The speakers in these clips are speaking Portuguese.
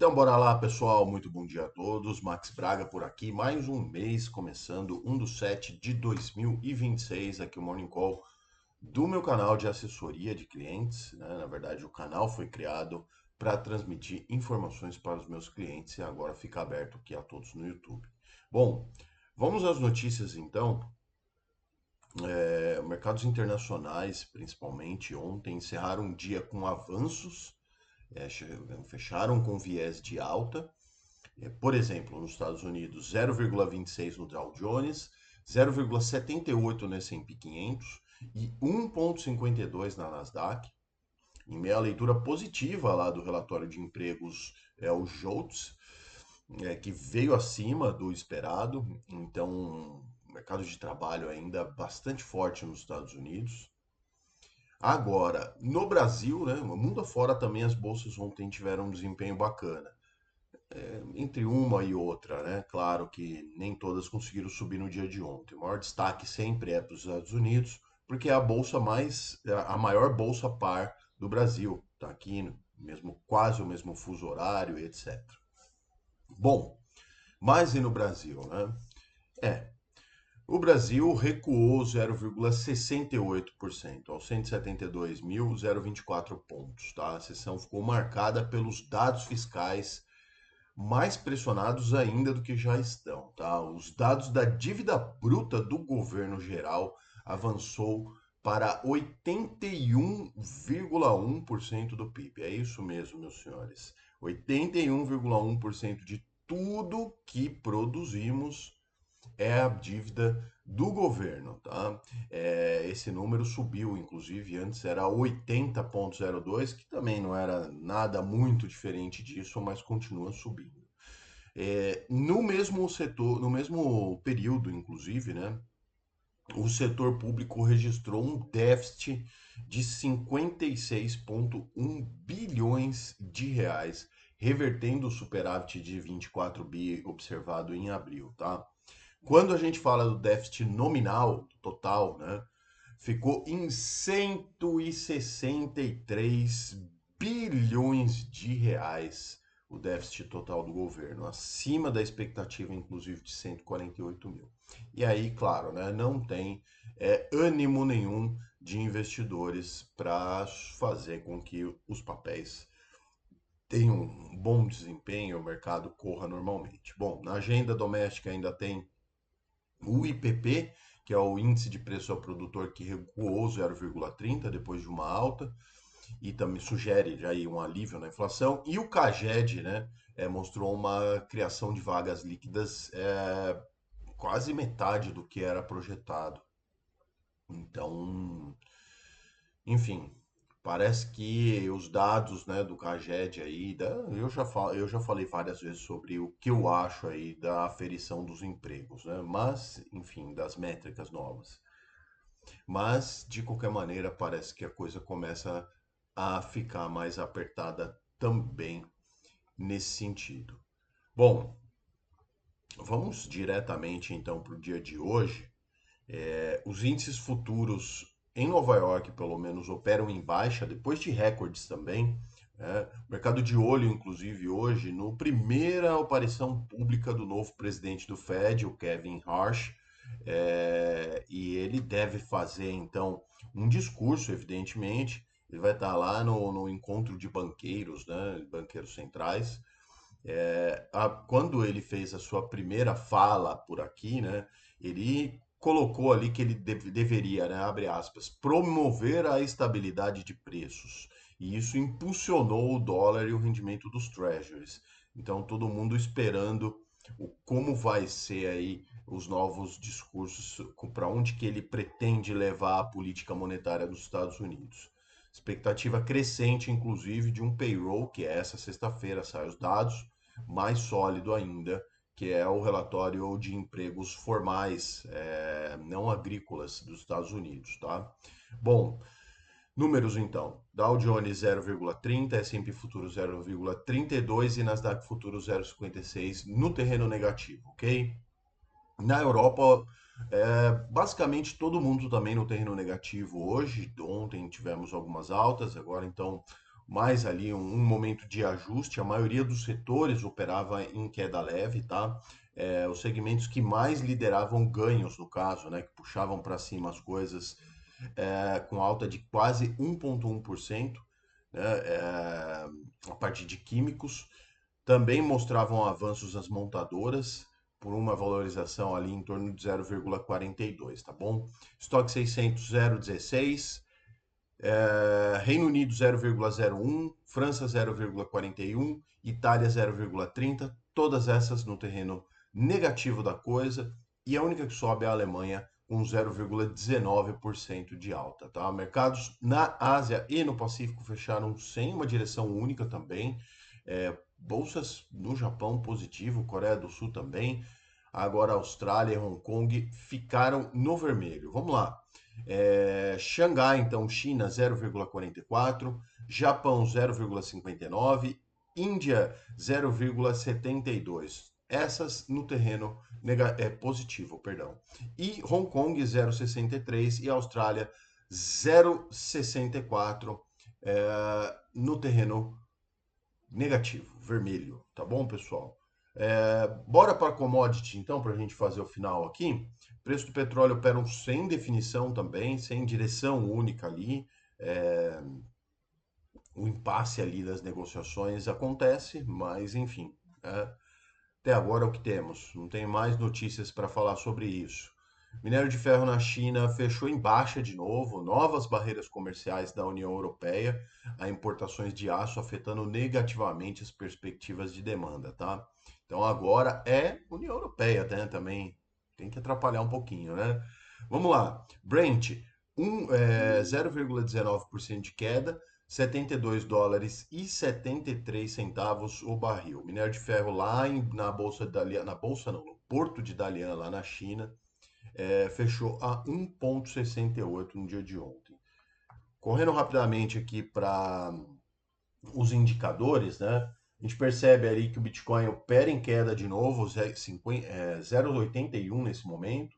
Então, bora lá, pessoal. Muito bom dia a todos. Max Braga por aqui. Mais um mês começando, 1/7 de 2026. Aqui o Morning Call do meu canal de assessoria de clientes, né? Na verdade, o canal foi criado para transmitir informações para os meus clientes e agora fica aberto aqui a todos no YouTube. Bom, vamos às notícias então. Mercados internacionais, principalmente ontem, encerraram um dia com avanços, fecharam com viés de alta. Por exemplo, nos Estados Unidos, 0,26 no Dow Jones, 0,78 no S&P 500 e 1,52 na Nasdaq. Em meia leitura positiva lá do relatório de empregos, o JOLTS, que veio acima do esperado. Então, mercado de trabalho ainda bastante forte nos Estados Unidos. Agora, no Brasil, né, mundo afora também as bolsas ontem tiveram um desempenho bacana. Entre uma e outra, né? Claro que nem todas conseguiram subir no dia de ontem. O maior destaque sempre é para os Estados Unidos, porque é a bolsa a maior bolsa par do Brasil. Está aqui no mesmo, quase o mesmo fuso horário, etc. Bom, mas e no Brasil, né? É, o Brasil recuou 0,68% aos 172.024 pontos, tá? A sessão ficou marcada pelos dados fiscais mais pressionados ainda do que já estão, tá? Os dados da dívida bruta do governo geral avançou para 81,1% do PIB. É isso mesmo, meus senhores. 81,1% de tudo que produzimos é a dívida do governo, tá? Esse número subiu, inclusive, antes era 80,02, que também não era nada muito diferente disso, mas continua subindo. No mesmo setor, no mesmo período, inclusive, né, o setor público registrou um déficit de 56,1 bilhões de reais, revertendo o superávit de 24 bi observado em abril, tá? Quando a gente fala do déficit nominal, total, né, ficou em 163 bilhões de reais o déficit total do governo, acima da expectativa, inclusive, de 148 mil. E aí, claro, né, não tem ânimo nenhum de investidores para fazer com que os papéis tenham um bom desempenho, o mercado corra normalmente. Bom, na agenda doméstica ainda tem o IPP, que é o índice de preço ao produtor, que recuou 0,30 depois de uma alta e também sugere já aí um alívio na inflação. E o CAGED, né, mostrou uma criação de vagas líquidas quase metade do que era projetado. Então, enfim, parece que os dados, né, do CAGED aí, eu já falei várias vezes sobre o que eu acho aí da aferição dos empregos, né? Mas, enfim, das métricas novas. Mas, de qualquer maneira, parece que a coisa começa a ficar mais apertada também nesse sentido. Bom, vamos diretamente então para o dia de hoje. Os índices futuros em Nova York, pelo menos, operam em baixa, depois de recordes também. Mercado de olho, inclusive, hoje, no primeira aparição pública do novo presidente do Fed, o Kevin Harsh, e ele deve fazer, então, um discurso, evidentemente. Ele vai estar lá no encontro de banqueiros, né, banqueiros centrais, quando ele fez a sua primeira fala por aqui, né, ele colocou ali que ele deveria, né, abre aspas, promover a estabilidade de preços. E isso impulsionou o dólar e o rendimento dos treasuries. Então, todo mundo esperando como vai ser aí os novos discursos, para onde que ele pretende levar a política monetária dos Estados Unidos. Expectativa crescente, inclusive, de um payroll, que é essa sexta-feira, sai os dados, mais sólido ainda, que é o relatório de empregos formais, não agrícolas dos Estados Unidos, tá? Bom, números então. Dow Jones 0,30, S&P Futuro 0,32 e Nasdaq Futuro 0,56 no terreno negativo, ok? Na Europa, basicamente todo mundo também no terreno negativo hoje. Ontem tivemos algumas altas, agora então mais ali um momento de ajuste. A maioria dos setores operava em queda leve, tá? Os segmentos que mais lideravam ganhos, no caso, né, que puxavam para cima as coisas, com alta de quase 1,1%, né, a partir de químicos. Também mostravam avanços nas montadoras, por uma valorização ali em torno de 0,42, tá bom? Estoque 600, 0,16. Reino Unido 0,01, França 0,41, Itália 0,30, todas essas no terreno negativo da coisa, e a única que sobe é a Alemanha com 0,19% de alta, tá? Mercados na Ásia e no Pacífico fecharam sem uma direção única também. Bolsas no Japão positivo, Coreia do Sul também. Agora Austrália e Hong Kong ficaram no vermelho. Vamos lá. Xangai, então, China 0,44, Japão 0,59, Índia 0,72. Essas no terreno positivo, perdão. E Hong Kong 0,63 e Austrália 0,64 no terreno negativo, vermelho, tá bom, pessoal? Bora para commodity, então, para a gente fazer o final aqui. Preço do petróleo operam sem definição também, sem direção única ali. O impasse ali das negociações acontece, mas enfim, até agora é o que temos. Não tem mais notícias para falar sobre isso. Minério de ferro na China fechou em baixa de novo, novas barreiras comerciais da União Europeia a importações de aço afetando negativamente as perspectivas de demanda, tá? Então agora é União Europeia, né? Também tem que atrapalhar um pouquinho, né? Vamos lá. Brent, 0,19% de queda, 72 dólares e 73 centavos o barril. Minério de ferro lá na Bolsa de Dalian, na Bolsa não, no Porto de Dalian, lá na China, fechou a 1,68 no dia de ontem. Correndo rapidamente aqui para os indicadores, né? A gente percebe ali que o Bitcoin opera em queda de novo, 0,81 nesse momento.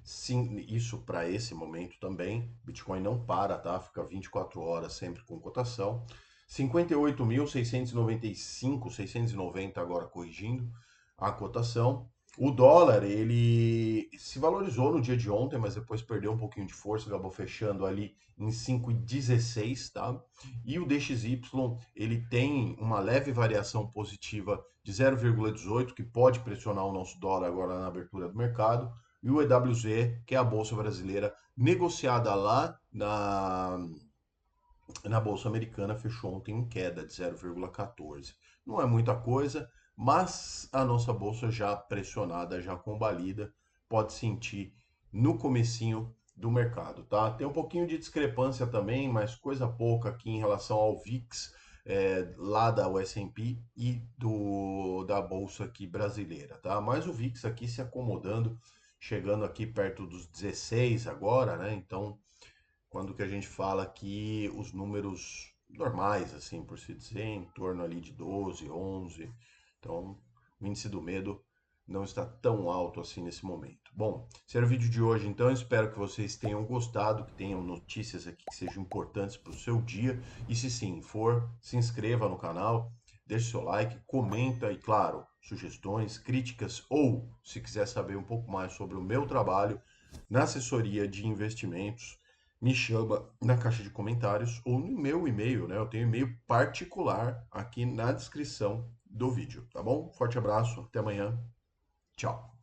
Sim, isso para esse momento também. Bitcoin não para, tá? Fica 24 horas sempre com cotação. 58.695, 690 agora corrigindo a cotação. O dólar, ele se valorizou no dia de ontem, mas depois perdeu um pouquinho de força, acabou fechando ali em 5,16, tá? E o DXY, ele tem uma leve variação positiva de 0,18, que pode pressionar o nosso dólar agora na abertura do mercado. E o EWZ, que é a Bolsa Brasileira, negociada lá na Bolsa Americana, fechou ontem em queda de 0,14. Não é muita coisa, mas a nossa bolsa já pressionada, já combalida, pode sentir no comecinho do mercado, tá? Tem um pouquinho de discrepância também, mas coisa pouca aqui em relação ao VIX, lá da S&P e da bolsa aqui brasileira, tá? Mas o VIX aqui se acomodando, chegando aqui perto dos 16 agora, né? Então, quando que a gente fala aqui os números normais, assim, por se dizer, em torno ali de 12, 11. Então, o índice do medo não está tão alto assim nesse momento. Bom, esse era o vídeo de hoje, então. Espero que vocês tenham gostado, que tenham notícias aqui que sejam importantes para o seu dia. E se sim for, se inscreva no canal, deixe seu like, comenta e, claro, sugestões, críticas ou, se quiser saber um pouco mais sobre o meu trabalho na assessoria de investimentos, me chama na caixa de comentários ou no meu e-mail, né? Eu tenho e-mail particular aqui na descrição do vídeo, tá bom? Forte abraço, até amanhã. Tchau.